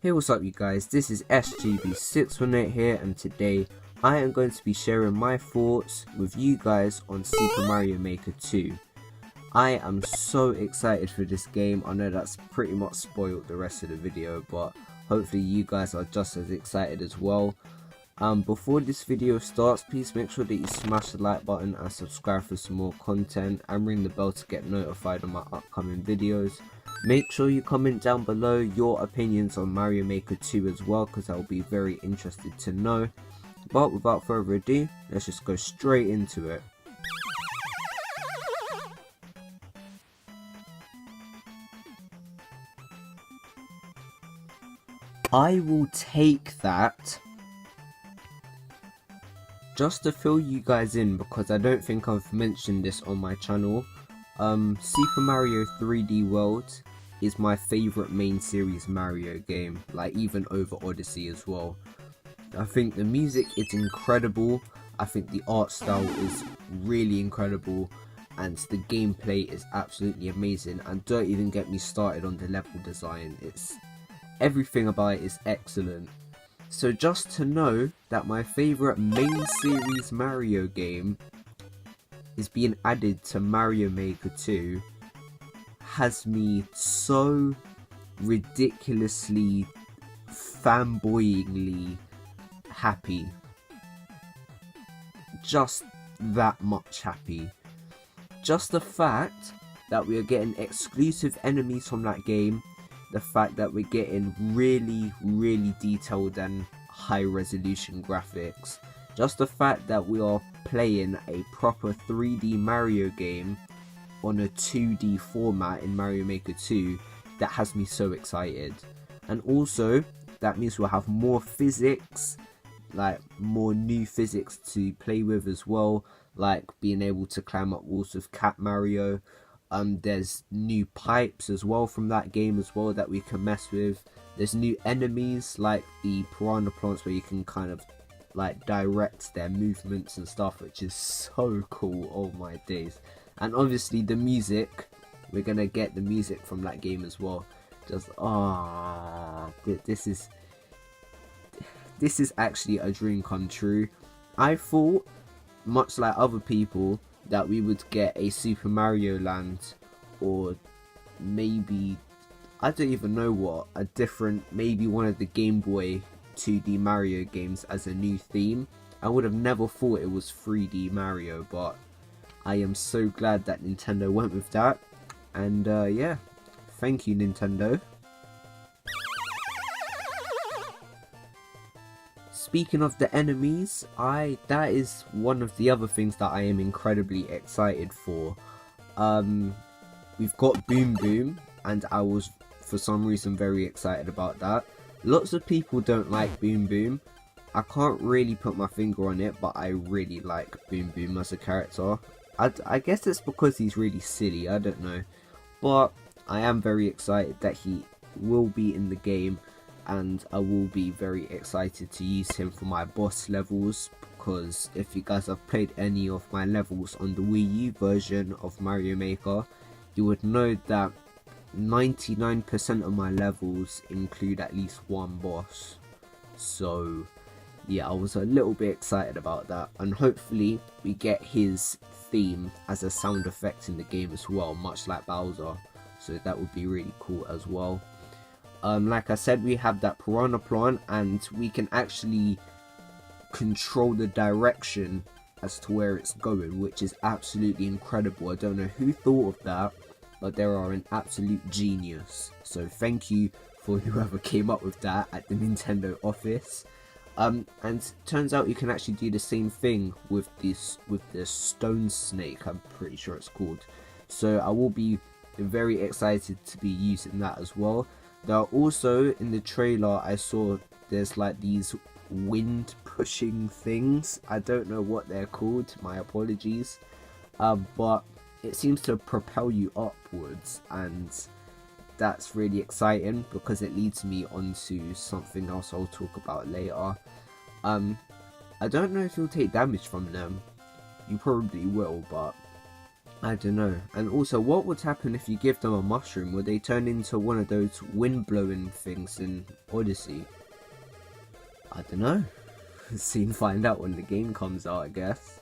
Hey, what's up you guys, this is SGB618 here, and today I am going to be sharing my thoughts with you guys on Super Mario Maker 2. I am so excited for this game. I know that's pretty much spoiled the rest of the video, but hopefully you guys are just as excited as well. Before this video starts, please make sure that you smash the like button and subscribe for some more content, and ring the bell to get notified on my upcoming videos. Make sure you comment down below your opinions on Mario Maker 2 as well, because I'll be very interested to know. But without further ado, let's just go straight into it. I will take that. Just to fill you guys in, because I don't think I've mentioned this on my channel, Super Mario 3D World is my favourite main series Mario game, like even over Odyssey as well. I think the music is incredible, I think the art style is really incredible, and the gameplay is absolutely amazing, and don't even get me started on the level design. Everything about it is excellent. So just to know that my favourite main series Mario game is being added to Mario Maker 2 has me so ridiculously, fanboyingly happy. Just that much happy. Just the fact that we are getting exclusive enemies from that game, the fact that we're getting really detailed and high resolution graphics, just the fact that we are playing a proper 3D Mario game on a 2D format in Mario Maker 2, that has me so excited. And also that means we'll have more physics, like more new physics to play with as well, like being able to climb up walls with Cat Mario. There's new pipes as well from that game as well that we can mess with. There's new enemies like the piranha plants where you can kind of like direct their movements and stuff, which is so cool. Oh my days. And obviously the music, we're gonna get the music from that game as well. Just this is actually a dream come true. I thought, much like other people, that we would get a Super Mario Land, or maybe, I don't even know what, a different, maybe one of the Game Boy 2D Mario games as a new theme. I would have never thought it was 3D Mario, but I am so glad that Nintendo went with that. And yeah, thank you Nintendo. Speaking of the enemies, that is one of the other things that I am incredibly excited for. We've got Boom Boom, and I was for some reason very excited about that. Lots of people don't like Boom Boom. I can't really put my finger on it, but I really like Boom Boom as a character. I guess it's because he's really silly, I don't know. But I am very excited that he will be in the game, and I will be very excited to use him for my boss levels, because if you guys have played any of my levels on the Wii U version of Mario Maker, you would know that 99% of my levels include at least one boss. So yeah, I was a little bit excited about that, and hopefully we get his theme as a sound effect in the game as well, much like Bowser, so that would be really cool as well. Like I said, we have that piranha plant, and we can actually control the direction as to where it's going, which is absolutely incredible. I don't know who thought of that, but they are an absolute genius. So thank you for whoever came up with that at the Nintendo office. And turns out you can actually do the same thing with the stone snake, I'm pretty sure it's called. So I will be very excited to be using that as well. There are also, in the trailer I saw, there's like these wind pushing things. I don't know what they're called, my apologies, but it seems to propel you upwards, and that's really exciting because it leads me onto something else I'll talk about later. I don't know if you'll take damage from them. You probably will, but I don't know. And also, what would happen if you give them a mushroom? Would they turn into one of those wind-blowing things in Odyssey? I don't know. Soon find out when the game comes out, I guess.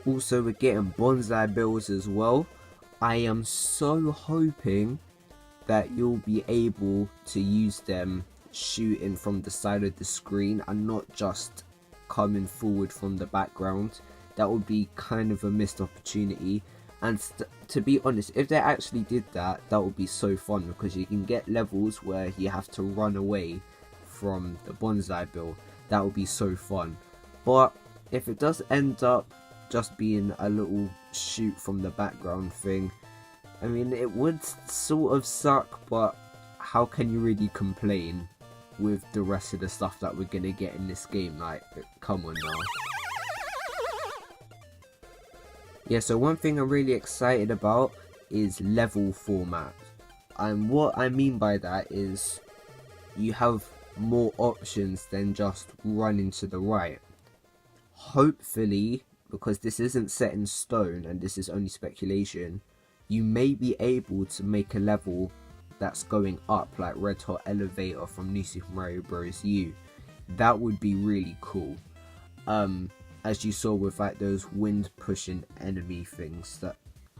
Also, we're getting bonsai bills as well. I am so hoping that you'll be able to use them shooting from the side of the screen and not just coming forward from the background. That would be kind of a missed opportunity. And to be honest, if they actually did that, that would be so fun, because you can get levels where you have to run away from the bonsai bill. That would be so fun. But if it does end up just being a little shoot from the background thing, I mean, it would sort of suck, but how can you really complain with the rest of the stuff that we're gonna get in this game? Like, come on now. Yeah, so one thing I'm really excited about is level format. And what I mean by that is you have more options than just running to the right. Hopefully, because this isn't set in stone and this is only speculation, you may be able to make a level that's going up, like Red Hot Elevator from New Super Mario Bros. U. That would be really cool. As you saw with like those wind pushing enemy things,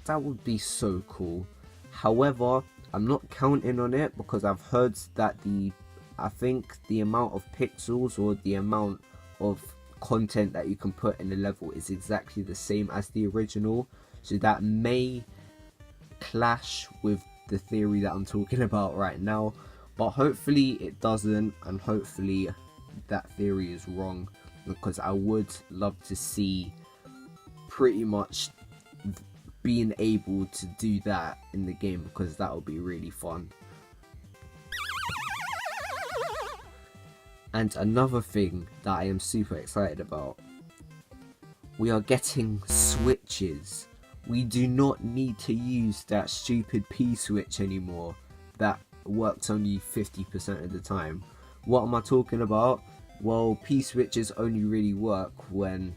that would be so cool. However, I'm not counting on it, because I've heard that I think the amount of pixels or the amount of content that you can put in a level is exactly the same as the original, so that may clash with the theory that I'm talking about right now, but hopefully it doesn't, and hopefully that theory is wrong, because I would love to see pretty much being able to do that in the game, because that would be really fun. And another thing that I am super excited about, we are getting switches. We do not need to use that stupid P switch anymore that works only 50% of the time. What am I talking about? Well, P switches only really work when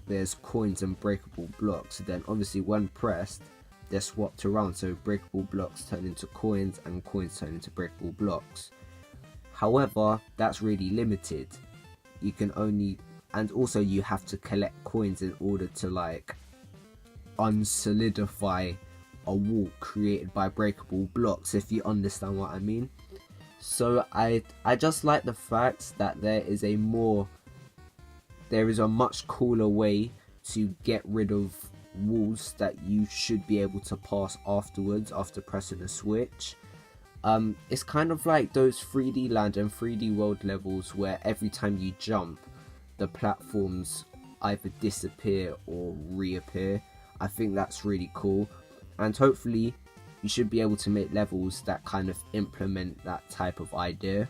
there's coins and breakable blocks. Then obviously when pressed, they're swapped around, so breakable blocks turn into coins and coins turn into breakable blocks. However, that's really limited. You can only, and also you have to collect coins in order to like unsolidify a wall created by breakable blocks, if you understand what I mean. So I just like the fact that there is a much cooler way to get rid of walls that you should be able to pass afterwards after pressing a switch. It's kind of like those 3D Land and 3D World levels where every time you jump, the platforms either disappear or reappear. I think that's really cool, and hopefully you should be able to make levels that kind of implement that type of idea.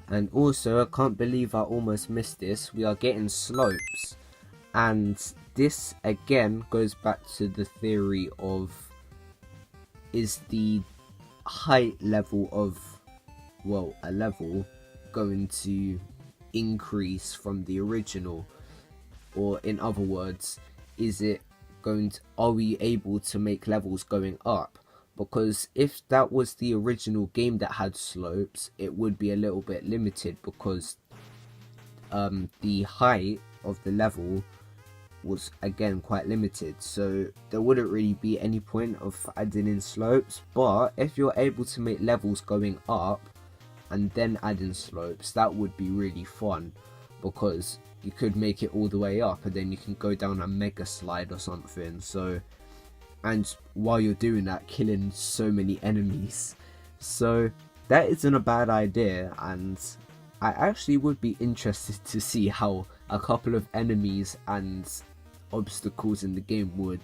And also, I can't believe I almost missed this, we are getting slopes, and this again goes back to the theory of, is the height level of, well, a level going to increase from the original, or in other words, are we able to make levels going up? Because if that was the original game that had slopes, it would be a little bit limited, because the height of the level was again quite limited, so there wouldn't really be any point of adding in slopes. But if you're able to make levels going up and then add in slopes, that would be really fun, because you could make it all the way up and then you can go down a mega slide or something. So, and while you're doing that, killing so many enemies. So that isn't a bad idea, and I actually would be interested to see how a couple of enemies and obstacles in the game would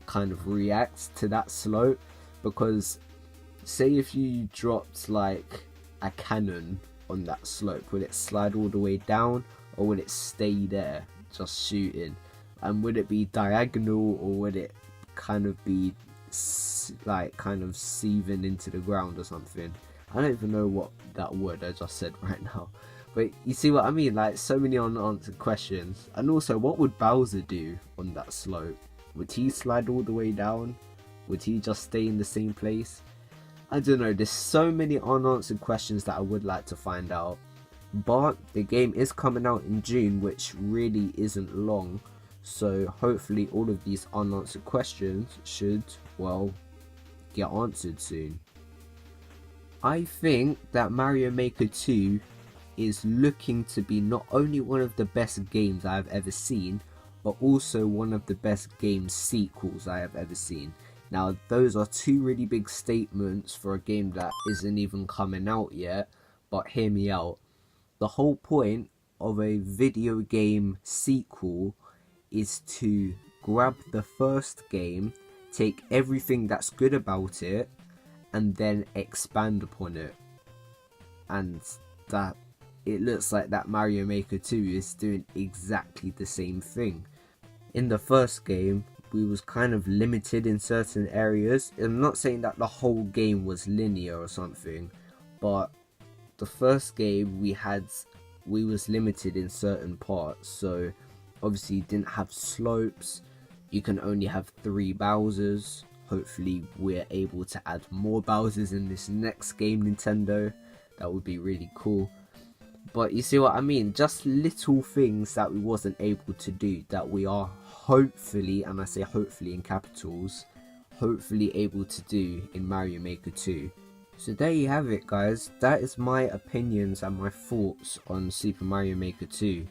kind of react to that slope. Because say if you dropped like a cannon on that slope, would it slide all the way down, or would it stay there just shooting? And would it be diagonal, or would it kind of be like kind of seething into the ground or something? I don't even know what that word I just said right now, But you see what I mean? Like, so many unanswered questions. And also, what would Bowser do on that slope? Would he slide all the way down? Would he just stay in the same place? I don't know, there's so many unanswered questions that I would like to find out. But the game is coming out in June, which really isn't long. So hopefully all of these unanswered questions should, well, get answered soon. I think that Mario Maker 2 is looking to be not only one of the best games I have ever seen, but also one of the best game sequels I have ever seen. Now, those are two really big statements for a game that isn't even coming out yet, but hear me out. The whole point of a video game sequel is to grab the first game, take everything that's good about it, and then expand upon it. And that it looks like that Mario Maker 2 is doing exactly the same thing. In the first game, we was kind of limited in certain areas. I'm not saying that the whole game was linear or something, but the first game we was limited in certain parts. So obviously you didn't have slopes, you can only have 3 Bowsers. Hopefully we're able to add more Bowsers in this next game, Nintendo. That would be really cool. But you see what I mean, just little things that we wasn't able to do that we are hopefully, and I say hopefully in capitals, hopefully able to do in Mario Maker 2. So there you have it, guys. That is my opinions and my thoughts on Super Mario Maker 2.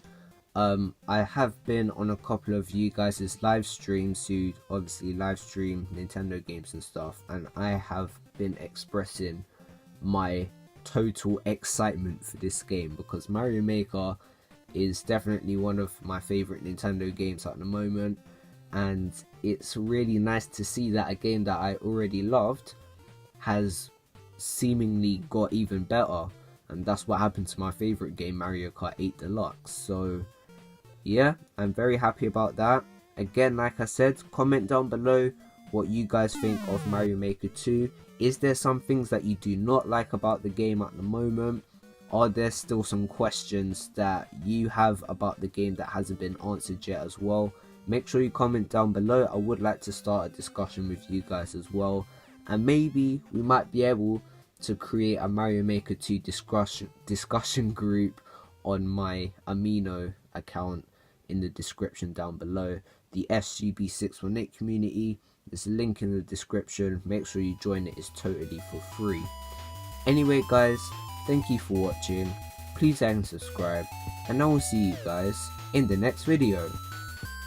I have been on a couple of you guys' live streams who obviously live stream Nintendo games and stuff, and I have been expressing my total excitement for this game because Mario Maker is definitely one of my favorite Nintendo games at the moment, and it's really nice to see that a game that I already loved has seemingly got even better, and that's what happened to my favorite game, Mario Kart 8 Deluxe. So yeah, I'm very happy about that. Again, like I said, comment down below what you guys think of Mario Maker 2. Is there some things that you do not like about the game at the moment? Are there still some questions that you have about the game that hasn't been answered yet as well? Make sure you comment down below. I would like to start a discussion with you guys as well. And maybe we might be able to create a Mario Maker 2 discussion group on my Amino account in the description down below. The SGB618 community. There's a link in the description. Make sure you join it. It's totally for free. Anyway guys, thank you for watching. Please like and subscribe, and I will see you guys in the next video.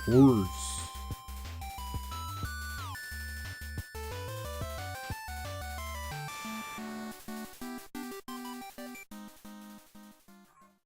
Peace.